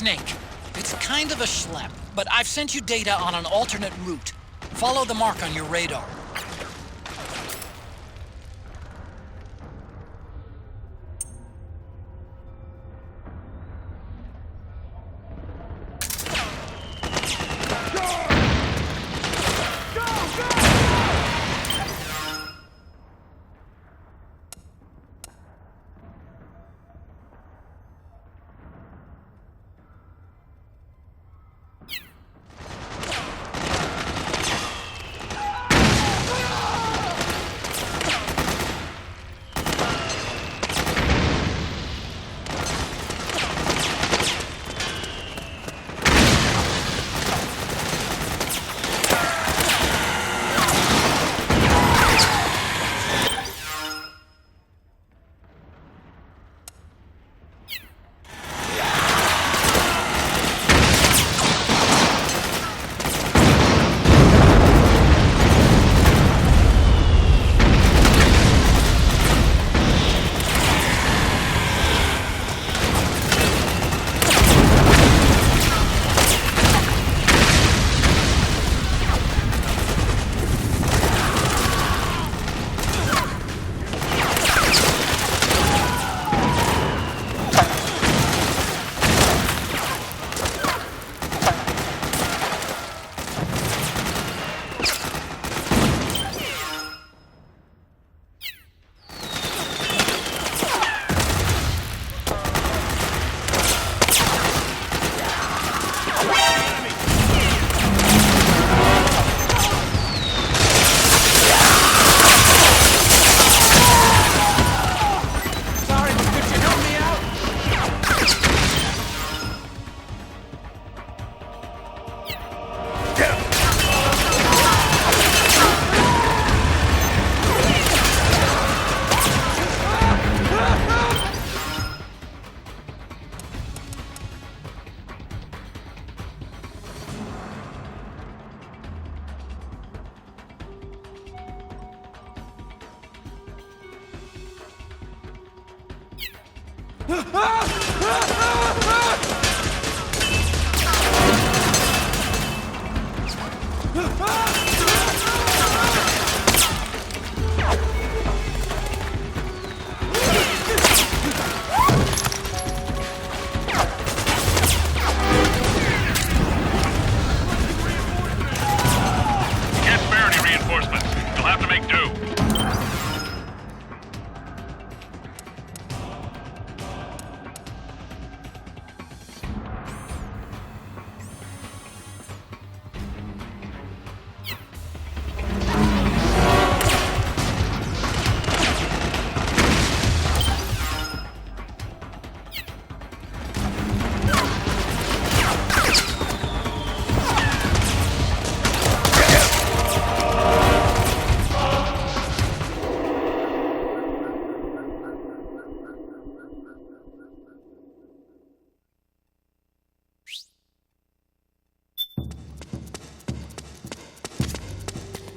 Snake. It's kind of a schlep, but I've sent you data on an alternate route. Follow the mark on your radar.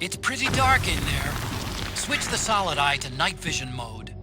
It's pretty dark in there. Switch the solid eye to night vision mode.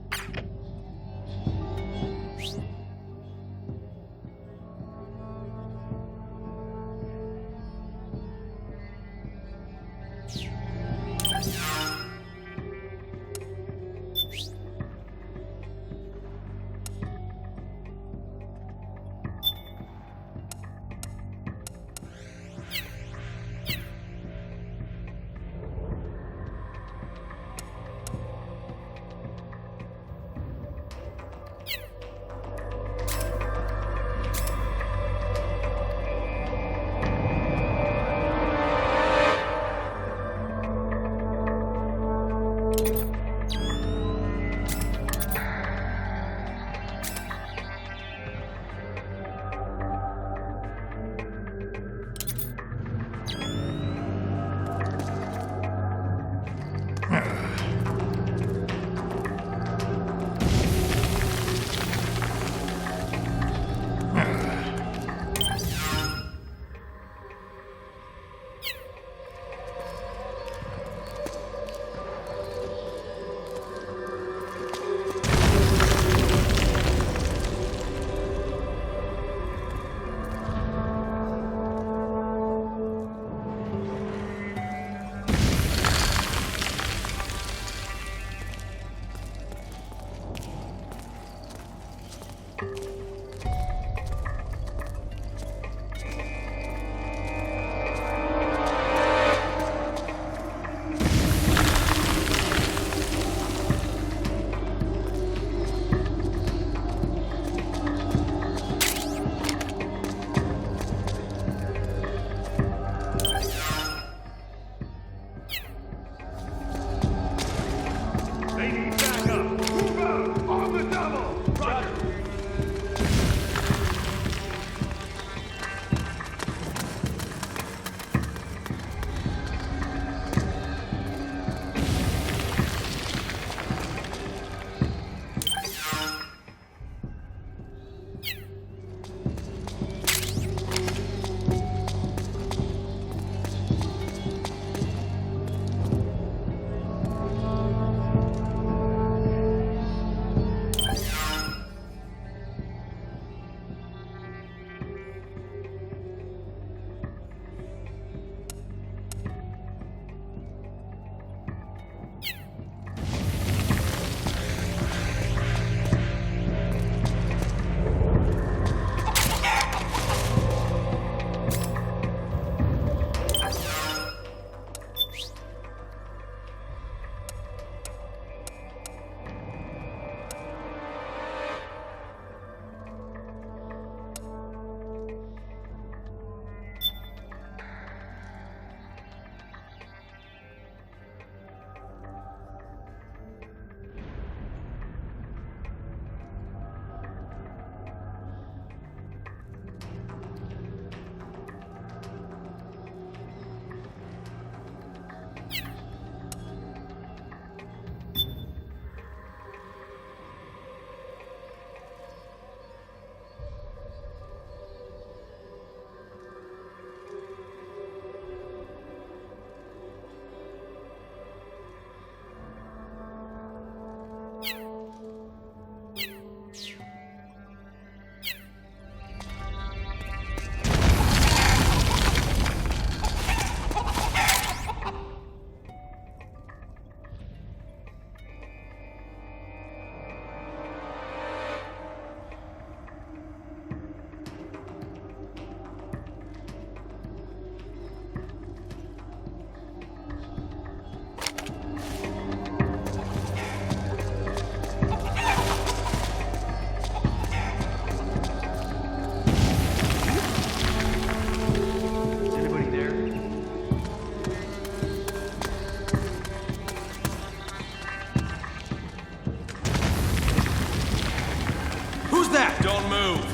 Don't move.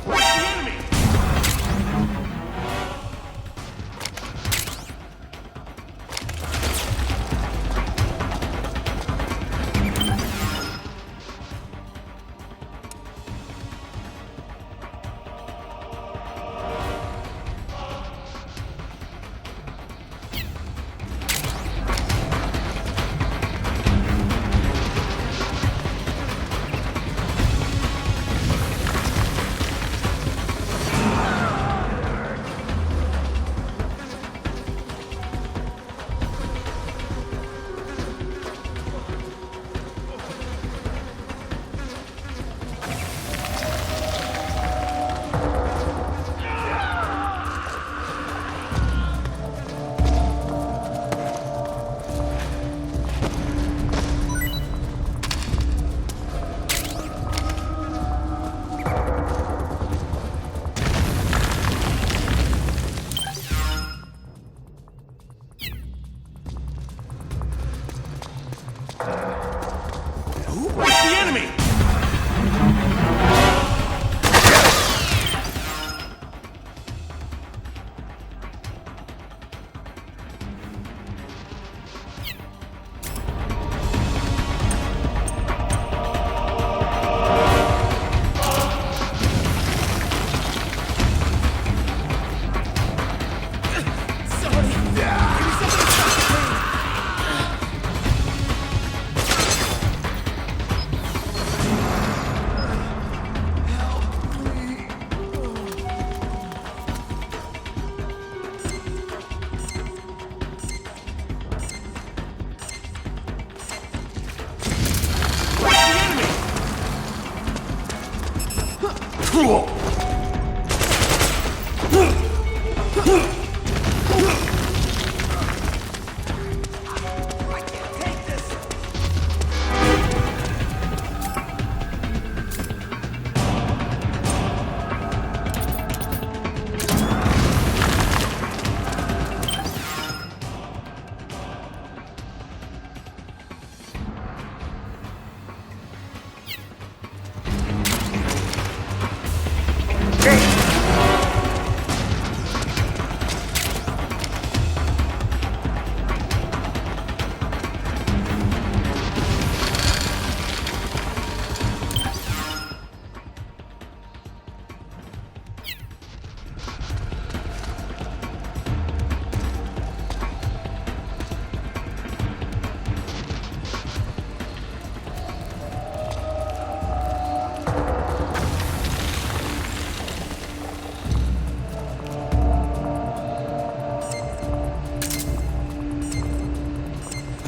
Where's the enemy?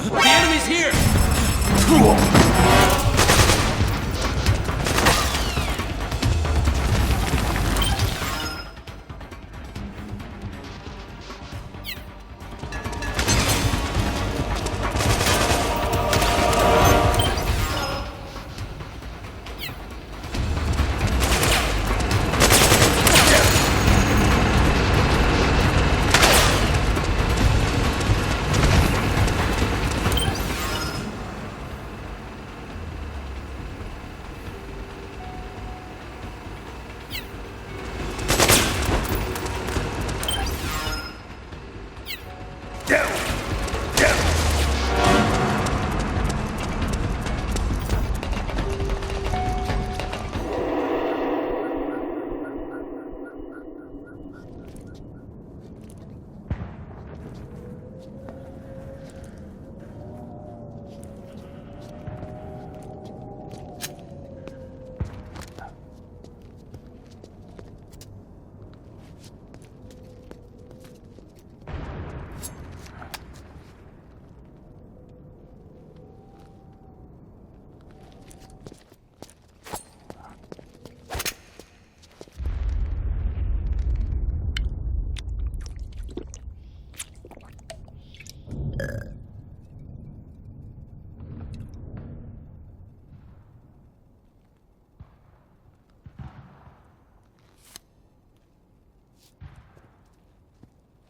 The enemy's here!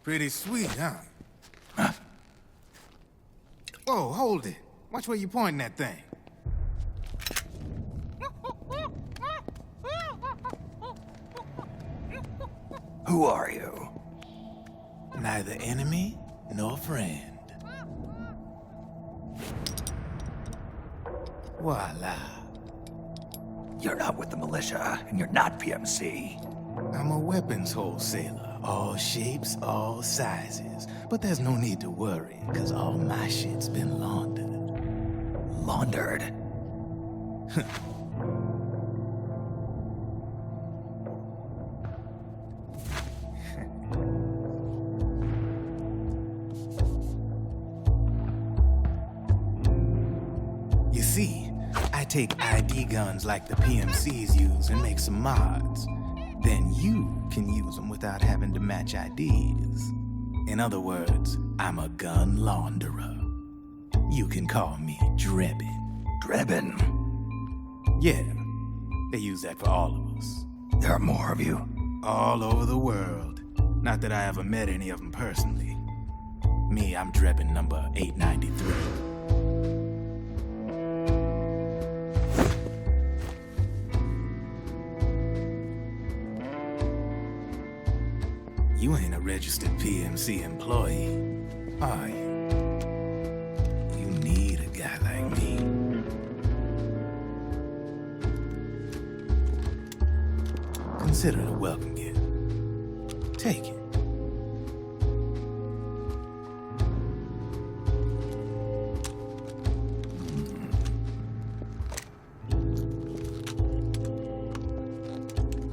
Pretty sweet, huh? Whoa, hold it. Watch where you pointing that thing. Who are you? Neither enemy nor friend. Voila. You're not with the militia, and you're not PMC. I'm a weapons wholesaler. All shapes, all sizes. But there's no need to worry, because all my shit's been laundered. Laundered? You see, I take ID guns like the PMCs use and make some mods. Then you can use them without having to match IDs. In other words, I'm a gun launderer. You can call me Drebin. Drebin? Yeah, they use that for all of us. There are more of you. All over the world. Not that I ever met any of them personally. Me, I'm Drebin number 893. You ain't a registered PMC employee, are you? You need a guy like me. Consider it a welcome gift. Take it.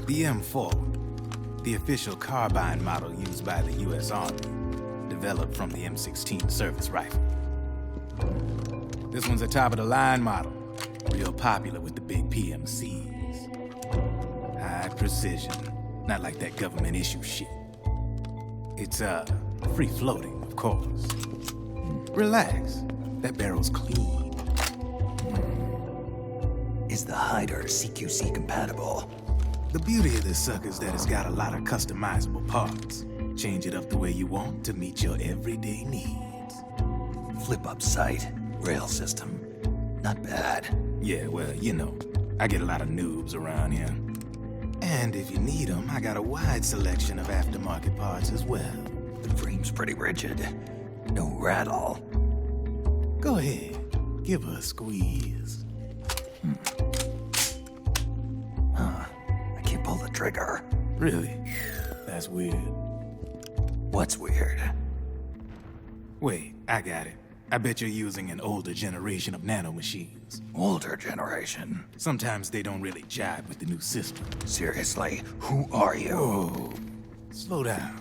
The M4, the official carbine model used by the U.S. Army, developed from the M16 service rifle. This one's a top-of-the-line model, real popular with the big PMCs. High got precision. Not like that government issue shit. It's, free floating, of course. Relax. That barrel's clean. Is the hider CQC compatible? The beauty of this sucker's that it's got a lot of customizable parts. Change it up the way you want to meet your everyday needs. Flip-up sight, rail system. Not bad. Yeah, well, you know, I get a lot of noobs around here. And if you need them, I got a wide selection of aftermarket parts as well. The frame's pretty rigid. No rattle. Go ahead, give her a squeeze. I can't pull the trigger. Really? That's weird. What's weird? Wait, I got it. I bet you're using an older generation of nanomachines. Older generation. Sometimes they don't really jive with the new system. Seriously, who are you? Whoa, slow down.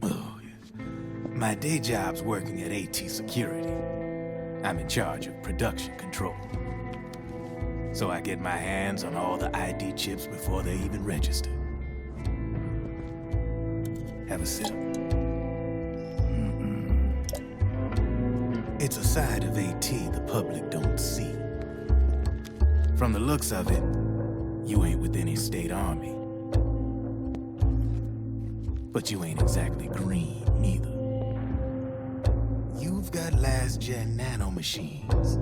Oh, yes. My day job's working at AT Security. I'm in charge of production control. So I get my hands on all the ID chips before they even register. Have a sip. It's a side of AT the public don't see. From the looks of it, you ain't with any state army. But you ain't exactly green, neither. You've got last-gen nanomachines.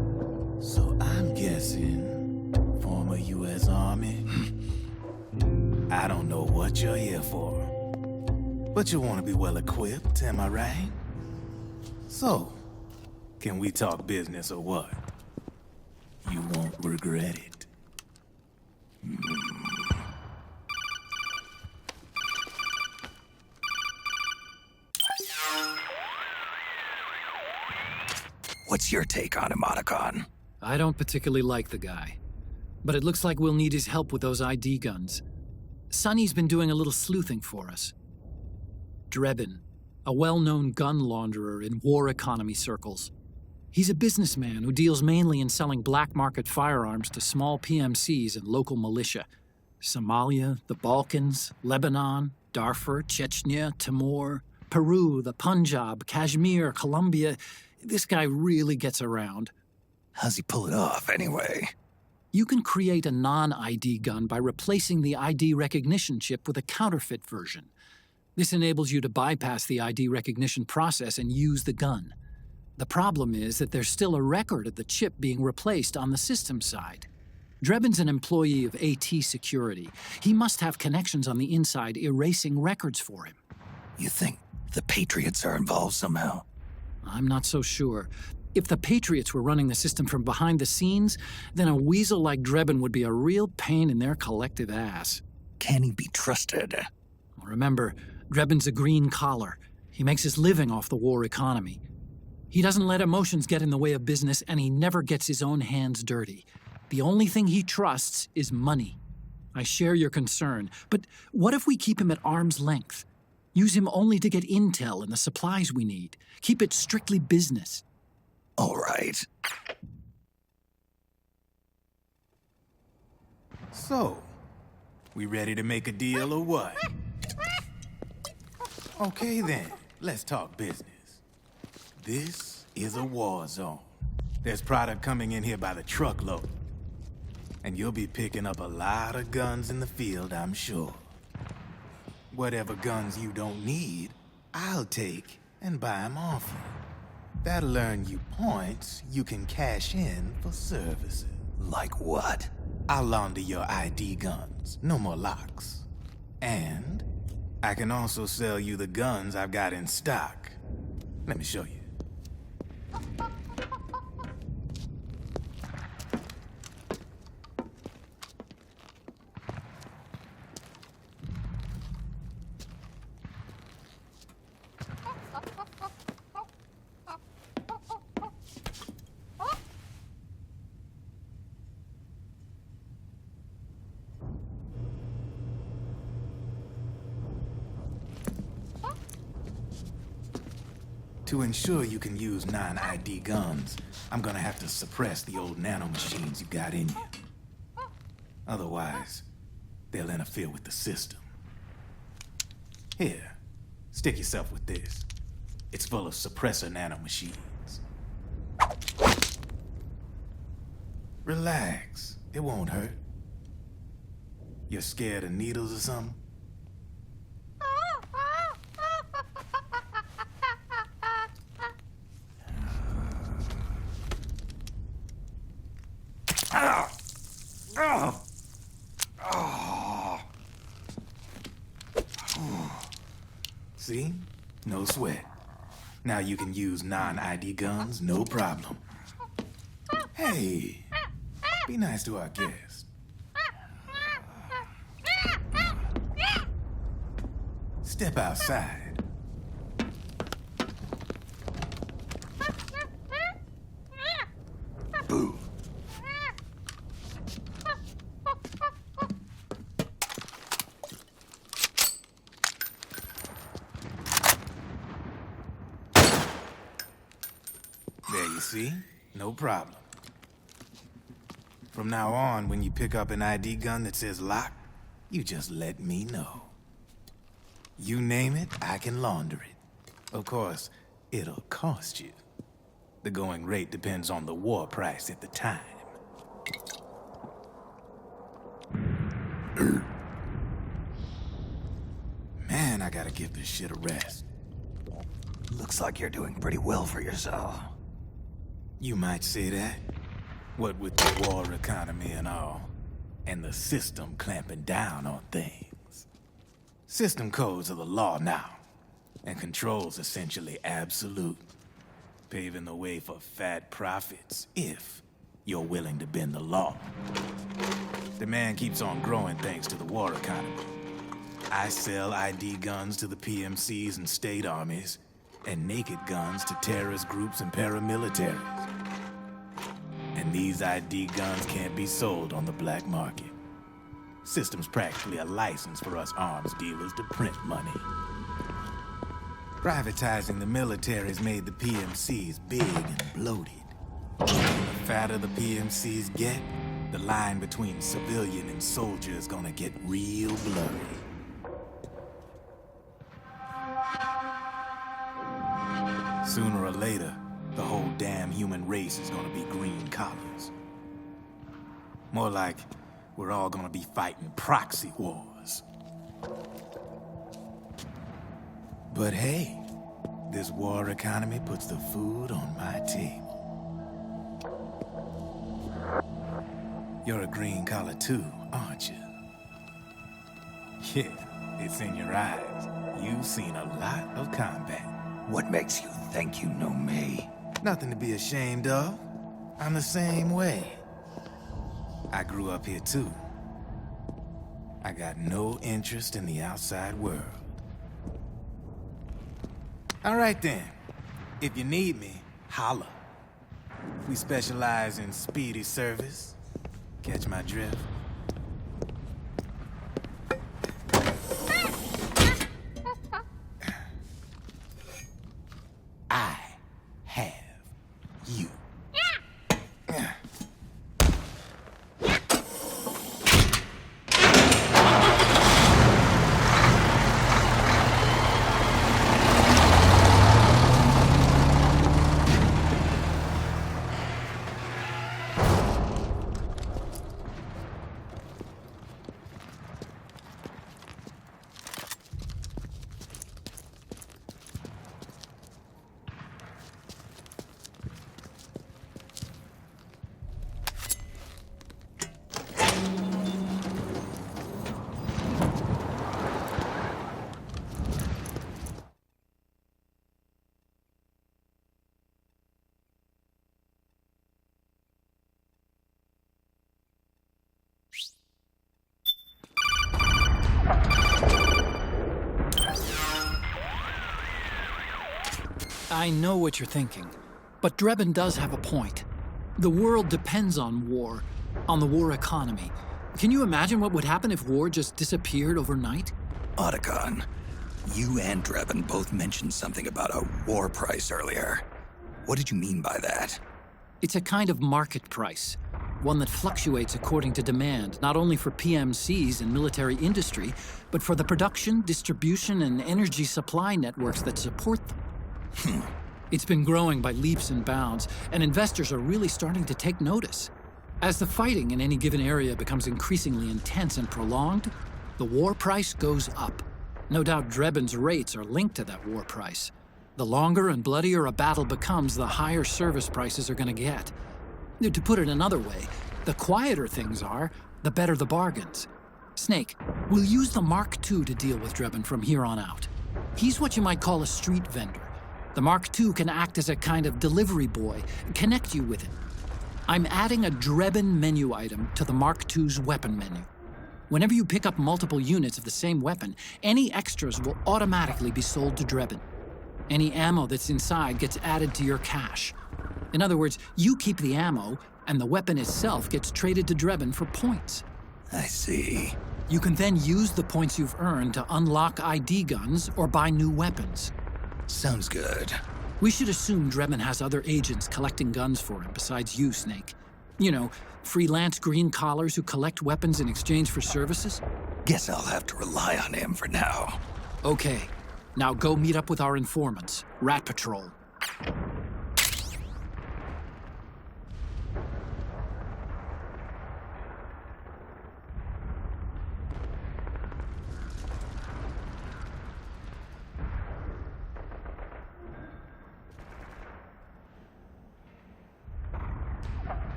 So I'm guessing former U.S. Army. I don't know what you're here for. But you want to be well-equipped, am I right? So, can we talk business or what? You won't regret it. What's your take on him, Otacon? I don't particularly like the guy, but it looks like we'll need his help with those ID guns. Sonny's been doing a little sleuthing for us. Drebin, a well-known gun launderer in war economy circles. He's a businessman who deals mainly in selling black market firearms to small PMCs and local militia. Somalia, the Balkans, Lebanon, Darfur, Chechnya, Timor, Peru, the Punjab, Kashmir, Colombia. This guy really gets around. How's he pull it off, anyway? You can create a non-ID gun by replacing the ID recognition chip with a counterfeit version. This enables you to bypass the ID recognition process and use the gun. The problem is that there's still a record of the chip being replaced on the system side. Drebin's an employee of AT Security. He must have connections on the inside erasing records for him. You think the Patriots are involved somehow? I'm not so sure. If the Patriots were running the system from behind the scenes, then a weasel like Drebin would be a real pain in their collective ass. Can he be trusted? Remember, Drebin's a green collar. He makes his living off the war economy. He doesn't let emotions get in the way of business, and he never gets his own hands dirty. The only thing he trusts is money. I share your concern, but what if we keep him at arm's length? Use him only to get intel and the supplies we need. Keep it strictly business. All right. So, we ready to make a deal or what? Okay then, let's talk business. This is a war zone. There's product coming in here by the truckload. And you'll be picking up a lot of guns in the field, I'm sure. Whatever guns you don't need, I'll take and buy them off you. That'll earn you points you can cash in for services. Like what? I'll launder your ID guns, no more locks. And I can also sell you the guns I've got in stock. Let me show you. To ensure you can use non-ID guns, I'm gonna have to suppress the old nanomachines you got in you. Otherwise, they'll interfere with the system. Here, stick yourself with this. It's full of suppressor nanomachines. Relax, it won't hurt. You're scared of needles or something? See? No sweat. Now you can use non-ID guns, no problem. Hey, be nice to our guest. Step outside. Boo. There you see? No problem. From now on, when you pick up an ID gun that says lock, you just let me know. You name it, I can launder it. Of course, it'll cost you. The going rate depends on the war price at the time. Man, I gotta give this shit a rest. Looks like you're doing pretty well for yourself. You might say that. What with the war economy and all, and the system clamping down on things. System codes are the law now, and control's essentially absolute, paving the way for fat profits if you're willing to bend the law. Demand keeps on growing thanks to the war economy. I sell ID guns to the PMCs and state armies, and naked guns to terrorist groups and paramilitaries. And these ID guns can't be sold on the black market. System's practically a license for us arms dealers to print money. Privatizing the military's made the PMCs big and bloated. The fatter the PMCs get, the line between civilian and soldier is gonna get real blurry. Sooner or later, the whole damn human race is gonna be green collars. More like we're all gonna be fighting proxy wars. But hey, this war economy puts the food on my table. You're a green collar too, aren't you? Yeah, it's in your eyes. You've seen a lot of combat. What makes you think you know me? Nothing to be ashamed of. I'm the same way. I grew up here too. I got no interest in the outside world. All right then. If you need me, holla. We specialize in speedy service. Catch my drift? I have you. I know what you're thinking, but Drebin does have a point. The world depends on war, on the war economy. Can you imagine what would happen if war just disappeared overnight? Otacon, You and Drebin both mentioned something about a war price earlier. What did you mean by that? It's a kind of market price, one that fluctuates according to demand, not only for PMCs and military industry, but for the production, distribution, and energy supply networks that support them. It's been growing by leaps and bounds, and investors are really starting to take notice. As the fighting in any given area becomes increasingly intense and prolonged, the war price goes up. No doubt Drebin's rates are linked to that war price. The longer and bloodier a battle becomes, the higher service prices are going to get. To put it another way, the quieter things are, the better the bargains. Snake, we'll use the Mark II to deal with Drebin from here on out. He's what you might call a street vendor. The Mark II can act as a kind of delivery boy, connect you with it. I'm adding a Drebin menu item to the Mark II's weapon menu. Whenever you pick up multiple units of the same weapon, any extras will automatically be sold to Drebin. Any ammo that's inside gets added to your cache. In other words, you keep the ammo, and the weapon itself gets traded to Drebin for points. I see. You can then use the points you've earned to unlock ID guns or buy new weapons. Sounds good. We should assume Drebin has other agents collecting guns for him besides you, Snake. You know, freelance green collars who collect weapons in exchange for services? Guess I'll have to rely on him for now. Okay, now go meet up with our informants, Rat Patrol.